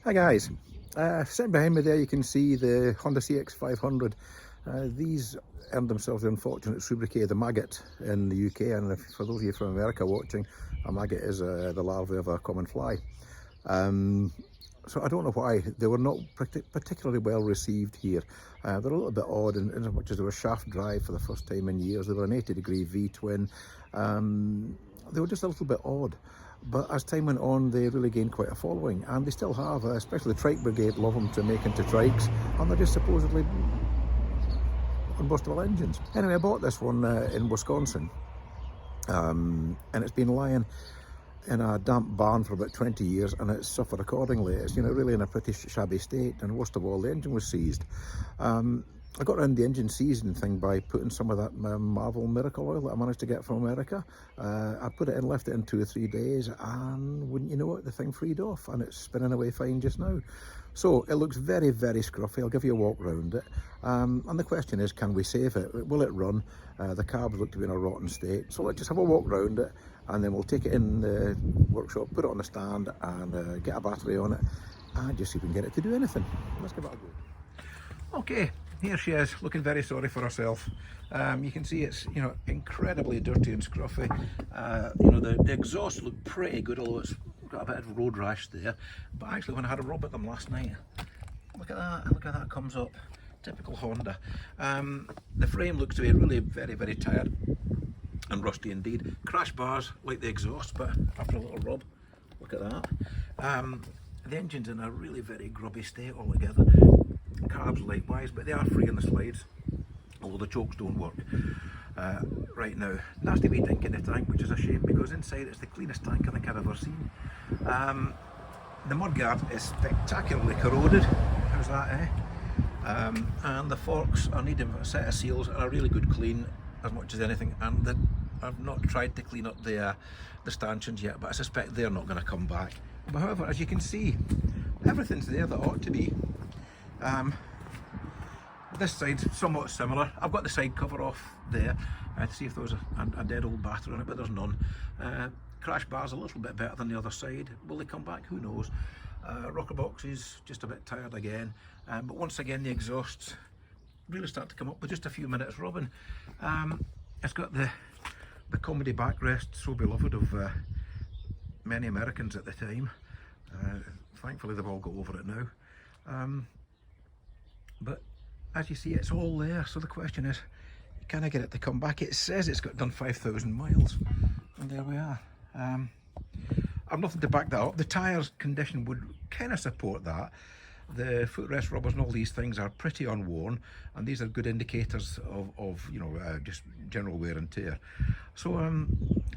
Hi guys, sitting behind me there you can see the Honda CX500. These earned themselves the unfortunate sobriquet the Maggot in the UK, and for those of you from America watching, a maggot is the larvae of a common fly. So I don't know why they were not particularly well received here. They're a little bit odd in as much as they were shaft drive for the first time in years. They were an 80-degree V-twin. They were just a little bit odd. But as time went on, they really gained quite a following, and they still have, especially the trike brigade love them to make into trikes, and they're just supposedly unbustable engines. Anyway, I bought this one in Wisconsin, and it's been lying in a damp barn for about 20 years, and it's suffered accordingly. It's, really in a pretty shabby state, and worst of all, the engine was seized. I got around the engine seasoning thing by putting some of that Marvel Miracle Oil that I managed to get from America. I put it in, left it in 2 or 3 days, and wouldn't you know it, the thing freed off, and it's spinning away fine just now. So it looks very, very scruffy. I'll give you a walk round it. And the question is, can we save it? Will it run? The carbs look to be in a rotten state. So let's just have a walk round it, and then we'll take it in the workshop, put it on the stand, and get a battery on it, and just see if we can get it to do anything. Let's give it a go. Okay, here she is, looking very sorry for herself. You can see it's, incredibly dirty and scruffy. The exhaust looked pretty good, although it's got a bit of road rash there. But actually, when I had a rub at them last night, look at that comes up. Typical Honda. The frame looks to be really very, very tired and rusty indeed. Crash bars like the exhaust, but after a little rub, look at that. The engine's in a really very grubby state altogether. Carbs likewise, but they are free in the slides, although the chokes don't work right now. Nasty wee dink in the tank, which is a shame because inside it's the cleanest tank I think I've ever seen. The mudguard is spectacularly corroded. How's that, eh? And the forks are needing a set of seals and a really good clean as much as anything. And I've not tried to clean up the stanchions yet, but I suspect they're not going to come back. But however, as you can see, everything's there that ought to be. This side's somewhat similar. I've got the side cover off there to see if there was a dead old battery on it, but there's none. Crash bar's a little bit better than the other side. Will they come back? Who knows. Rocker box is just a bit tired again, but once again the exhausts really start to come up with just a few minutes rubbing. It's got the comedy backrest, so beloved of many Americans at the time. Thankfully they've all got over it now. But as you see, it's all there, so the question is, can I get it to come back? It says it's got done 5,000 miles, and there we are. I've nothing to back that up. The tyres condition would kind of support that. The footrest rubbers and all these things are pretty unworn, and these are good indicators of just general wear and tear. So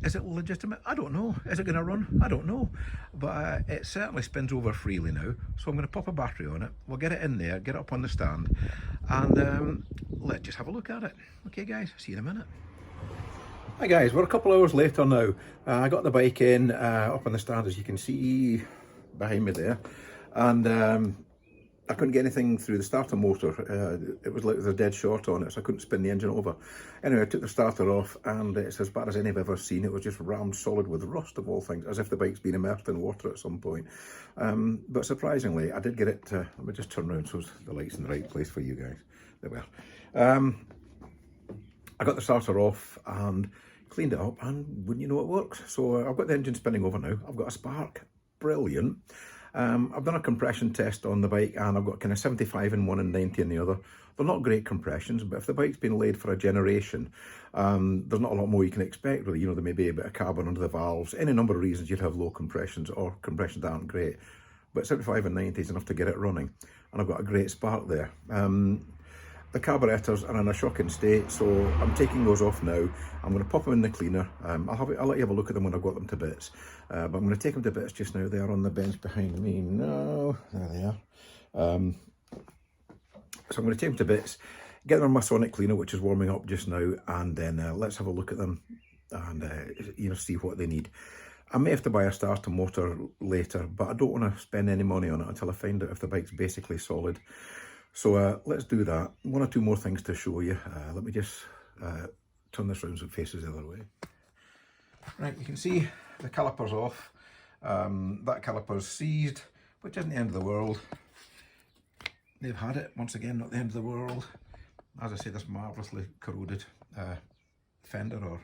is it legitimate? I don't know. Is it going to run? I don't know, but it certainly spins over freely now, so I'm going to pop a battery on it. We'll get it in there, get it up on the stand, and let's just have a look at it. Okay guys, see you in a minute. Hi guys, we're a couple hours later now. I got the bike in up on the stand, as you can see behind me there, and I couldn't get anything through the starter motor. It was like there was a dead short on it, so I couldn't spin the engine over. Anyway, I took the starter off, and it's as bad as any I've ever seen. It was just rammed solid with rust of all things, as if the bike's been immersed in water at some point. But surprisingly, I did get it. Let me just turn around so the light's in the right place for you guys. There we are. I got the starter off and cleaned it up, and wouldn't you know it works. So I've got the engine spinning over now. I've got a spark. Brilliant. I've done a compression test on the bike, and I've got kind of 75 in one and 90 in the other. They're not great compressions, but if the bike's been laid for a generation, there's not a lot more you can expect really. There may be a bit of carbon under the valves. Any number of reasons you'd have low compressions, or compressions that aren't great. But 75 and 90 is enough to get it running, and I've got a great spark there. The carburetors are in a shocking state, so I'm taking those off now. I'm going to pop them in the cleaner. I'll let you have a look at them when I've got them to bits. But I'm going to take them to bits just now. They are on the bench behind me now. There they are. So I'm going to take them to bits, get them on my sonic cleaner, which is warming up just now, and then let's have a look at them and see what they need. I may have to buy a starter motor later, but I don't want to spend any money on it until I find out if the bike's basically solid. So let's do that. One or two more things to show you. Let me just turn this round so it faces the other way. Right, you can see the caliper's off. That caliper's seized. which isn't the end of the world. They've had it, once again, not the end of the world. As I say, this marvellously corroded fender or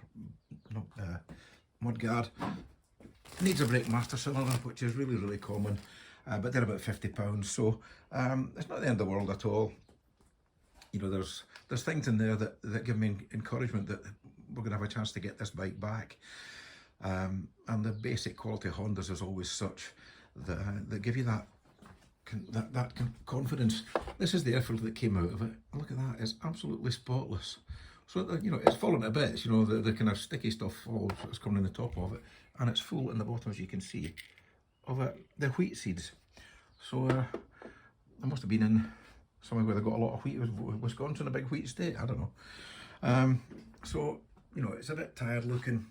mudguard needs a brake master cylinder, which is really, really common, but they're about £50, so it's not the end of the world at all. You know, there's things in there that give me encouragement that we're going to have a chance to get this bike back. And the basic quality of Hondas is always such that give you that confidence. This is the effort that came out of it. Look at that, it's absolutely spotless. So, you know, it's fallen to bits, you know, the kind of sticky stuff falls that's coming in the top of it, and it's full in the bottom, as you can see, of the wheat seeds. So I must have been in somewhere where they got a lot of wheat. Wisconsin, a big wheat state, I don't know. So, you know, it's a bit tired looking.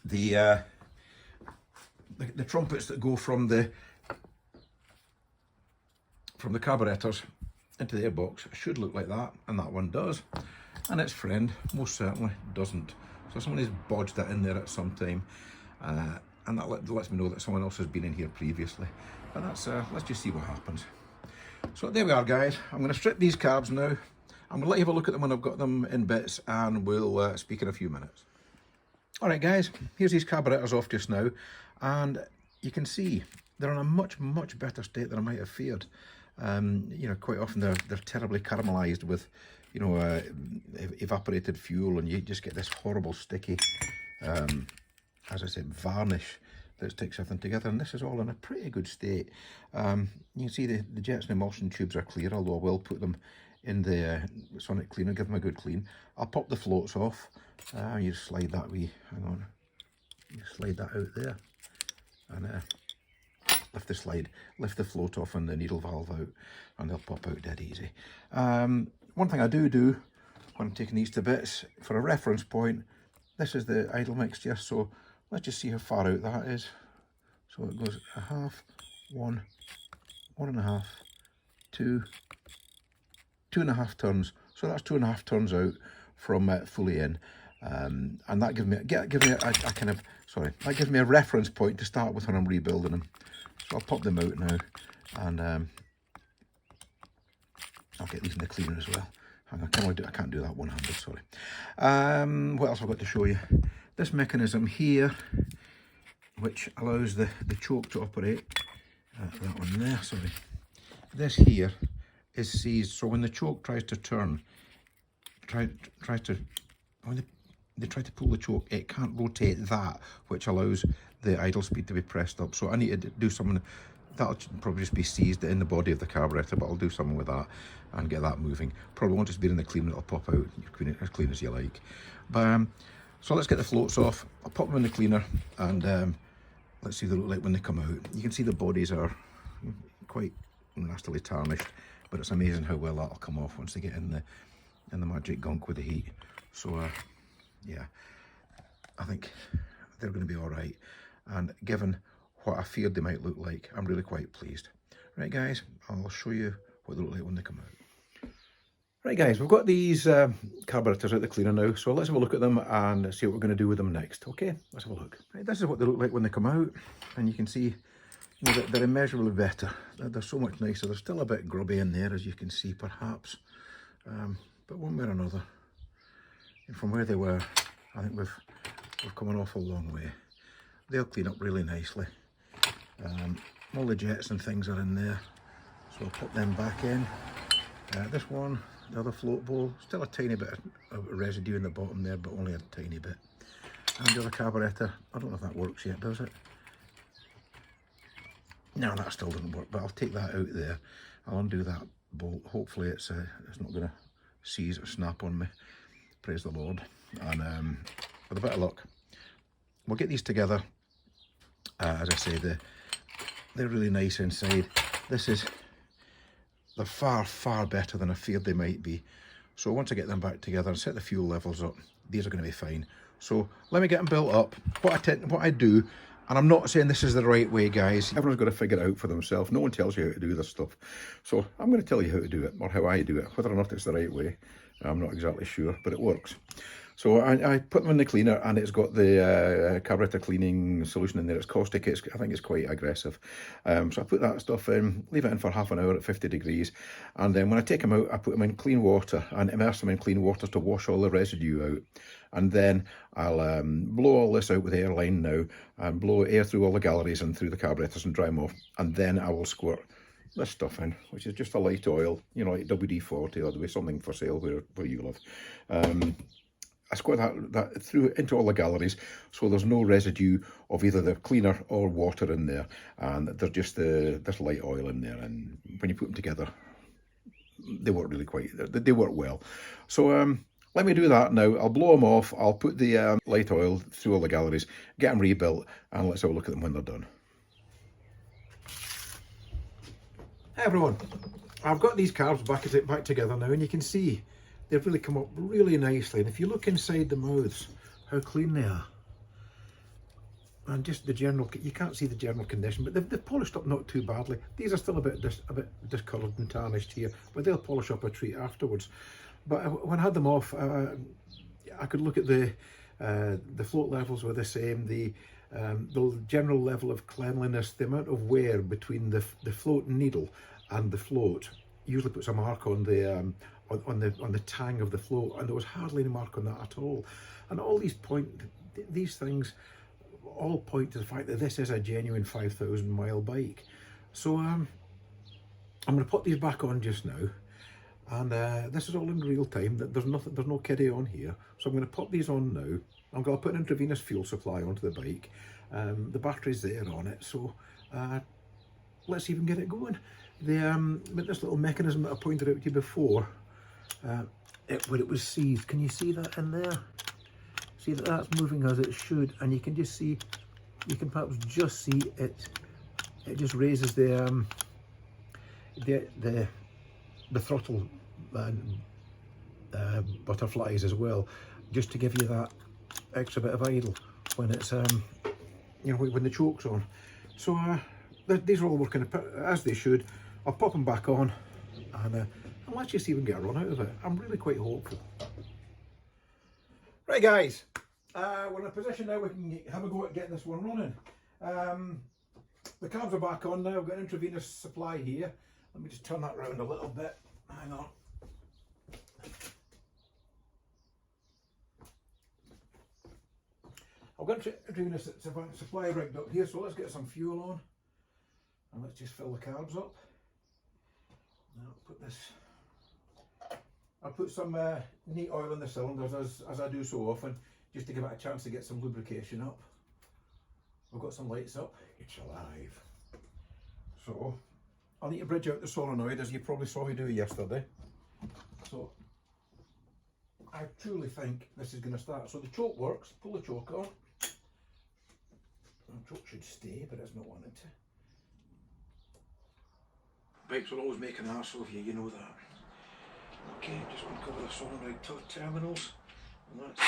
The trumpets that go from the carburetors into the airbox should look like that, and that one does, and its friend most certainly doesn't. So someone has bodged that in there at some time, and that lets me know that someone else has been in here previously. But that's let's just see what happens. So there we are, guys. I'm going to strip these carbs now. I'm going to let you have a look at them when I've got them in bits, and we'll speak in a few minutes. Alright guys, here's these carburetors off just now, and you can see they're in a much, much better state than I might have feared. You know, quite often they're terribly caramelized with, you know, evaporated fuel, and you just get this horrible sticky, as I said, varnish that sticks everything together. And this is all in a pretty good state. You can see the jets and emulsion tubes are clear, although I will put them in the sonic cleaner, give them a good clean. I'll pop the floats off. You just slide that wee, hang on, you slide that out there, and lift the float off and the needle valve out, and they'll pop out dead easy. One thing I do when I'm taking these to bits, for a reference point, this is the idle mixture, so let's just see how far out that is. So it goes a half, 1, 1.5, 2, 2.5 turns. So that's 2.5 turns out from fully in. And that gives me that gives me a reference point to start with when I'm rebuilding them. So I'll pop them out now, and I'll get these in the cleaner as well. Hang on, I can't do that one-handed, sorry. What else have I got to show you? This mechanism here, which allows the choke to operate. That one there, sorry. This here is seized, so when the choke tries to turn, when they try to pull the choke, it can't rotate that, which allows the idle speed to be pressed up. So I need to do something, that'll probably just be seized in the body of the carburetor, but I'll do something with that and get that moving. Probably won't just be in the cleaner, it'll pop out, you clean it as clean as you like. But so let's get the floats off. I'll pop them in the cleaner, and let's see what they look like when they come out. You can see the bodies are quite nastily tarnished, but it's amazing how well that'll come off once they get in the magic gunk with the heat. So yeah, I think they're going to be all right, and given what I feared they might look like, I'm really quite pleased. Right guys, I'll show you what they look like when they come out. Right guys, we've got these carburetors out the cleaner now, so let's have a look at them and see what we're going to do with them next. Okay, let's have a look. Right, this is what they look like when they come out, and you can see, you know, they're immeasurably better. They're so much nicer. They're still a bit grubby in there, as you can see, perhaps, but one way or another, and from where they were, I think we've come an awful long way. They'll clean up really nicely. All the jets and things are in there, so I'll put them back in. This one, the other float bowl, still a tiny bit of residue in the bottom there, but only a tiny bit. And the other carburetor, I don't know if that works yet, does it? No, that still doesn't work, but I'll take that out there. I'll undo that bolt. Hopefully it's not going to seize or snap on me. Praise the Lord. And with a bit of luck, we'll get these together. As I say, they're really nice inside. They're far, far better than I feared they might be. So once I get them back together and set the fuel levels up, these are going to be fine. So let me get them built up. What I do, and I'm not saying this is the right way, guys. Everyone's got to figure it out for themselves. No one tells you how to do this stuff. So I'm going to tell you how to do it, or how I do it. Whether or not it's the right way, I'm not exactly sure, but it works. So I put them in the cleaner, and it's got the carburetor cleaning solution in there. It's caustic. I think it's quite aggressive. So I put that stuff in, leave it in for half an hour at 50 degrees, and then when I take them out, I put them in clean water and immerse them in clean water to wash all the residue out. And then I'll blow all this out with airline now, and blow air through all the galleries and through the carburetors and dry them off. And then I will squirt this stuff in, which is just a light oil, you know, like WD-40, or there'll be something for sale where you live. I squirt that through into all the galleries, so there's no residue of either the cleaner or water in there, and there's just this light oil in there. And when you put them together, they work they work well. So let me do that now. I'll blow them off. I'll put the light oil through all the galleries, get them rebuilt, and let's have a look at them when they're done. Hey everyone, I've got these carbs back together now, and you can see they've really come up really nicely. And if you look inside the mouths, how clean they are, and just the general, you can't see the general condition, but they've polished up not too badly. These are still a bit discoloured and tarnished here, but they'll polish up a treat afterwards. But when I had them off, I could look at the float levels were the same, the general level of cleanliness, the amount of wear between the float needle and the float usually puts a mark on the tang of the float, and there was hardly any mark on that at all. And all these things all point to the fact that this is a genuine 5,000 mile bike. So I'm going to put these back on just now, and this is all in real time. There's no kiddie on here, so I'm going to put these on now. I'm going to put an intravenous fuel supply onto the bike. The battery's there on it, so let's even get it going. With this little mechanism that I pointed out to you before, where it was seized, can you see that in there? See that's moving as it should, and you can just see, you can perhaps just see it. It just raises the throttle butterflies as well, just to give you that extra bit of idle when it's you know, when the choke's on. So these are all working as they should. I'll pop them back on, and let's just see if we can get a run out of it. I'm really quite hopeful. Right guys, we're in a position now we can have a go at getting this one running. The carbs are back on now. I've got an intravenous supply here. Let me just turn that around a little bit. Hang on. I've got intravenous supply rigged up here, so let's get some fuel on, and let's just fill the carbs up. Now I'll put some neat oil in the cylinders as I do so often, just to give it a chance to get some lubrication up. We've got some lights up. It's alive. So I'll need to bridge out the solenoid, as you probably saw me do yesterday. So I truly think this is going to start. So the choke works. Pull the choke on. The choke should stay, but it's not wanting to. Bikes will always make an arsehole of you, you know that. Okay, just want to cover the solenoid terminals. And that's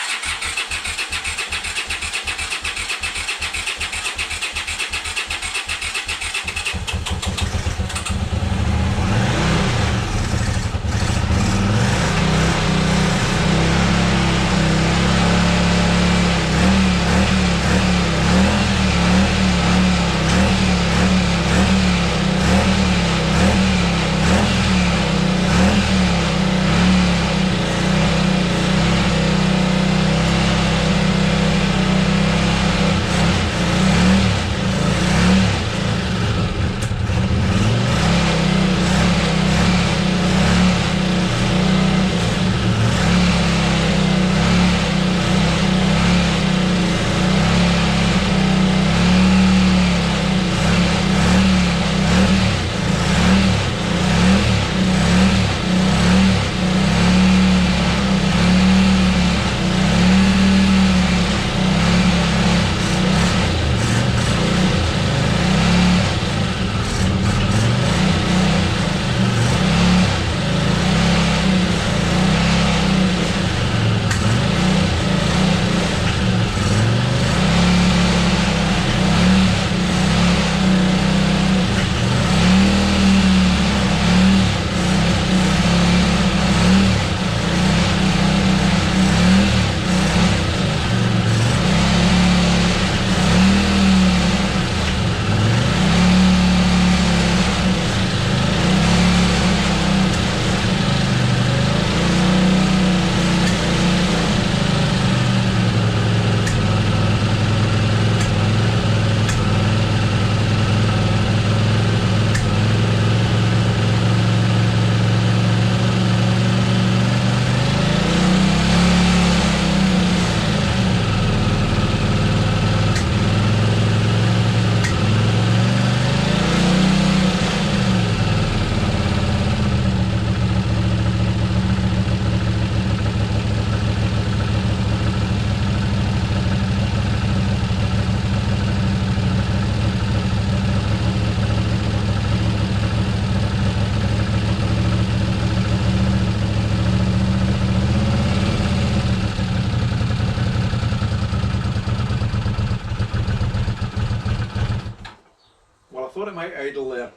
thought it might idle there.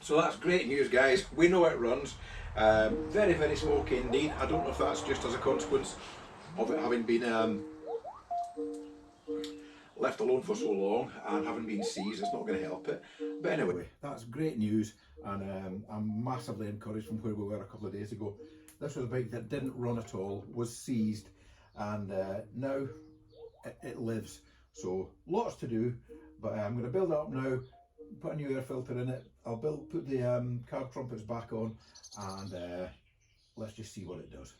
So that's great news, guys. We know it runs. Very, very smoky indeed. I don't know if that's just as a consequence of it having been left alone for so long and having been seized. It's not going to help it. But anyway, that's great news, and I'm massively encouraged from where we were a couple of days ago. This was a bike that didn't run at all, was seized, and now it lives. So lots to do, but I'm going to build it up now, put a new air filter in it. I'll put the carb trumpets back on, and let's just see what it does.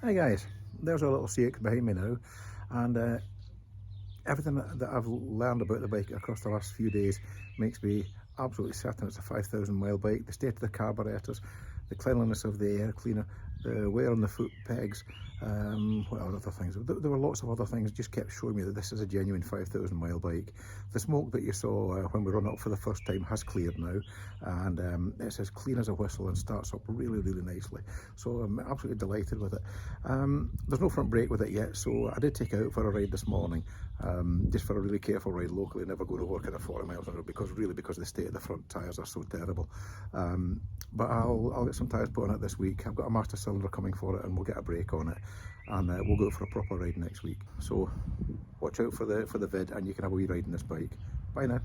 Hi guys, there's a little CX behind me now, and everything that I've learned about the bike across the last few days makes me absolutely certain it's a 5,000 mile bike. The state of the carburetors, the cleanliness of the air cleaner, the wear on the foot pegs, what are other things? There were lots of other things, just kept showing me that this is a genuine 5,000 mile bike. The smoke that you saw when we run up for the first time has cleared now, and it's as clean as a whistle and starts up really, really nicely. So I'm absolutely delighted with it. There's no front brake with it yet, so I did take it out for a ride this morning, just for a really careful ride locally, never going to work at 40 miles an hour because the state of the front tyres are so terrible. But I'll get some tyres put on it this week. I've got a master cylinder coming for it, and we'll get a brake on it, and we'll go for a proper ride next week. So watch out for the vid, and you can have a wee ride in this bike. Bye now.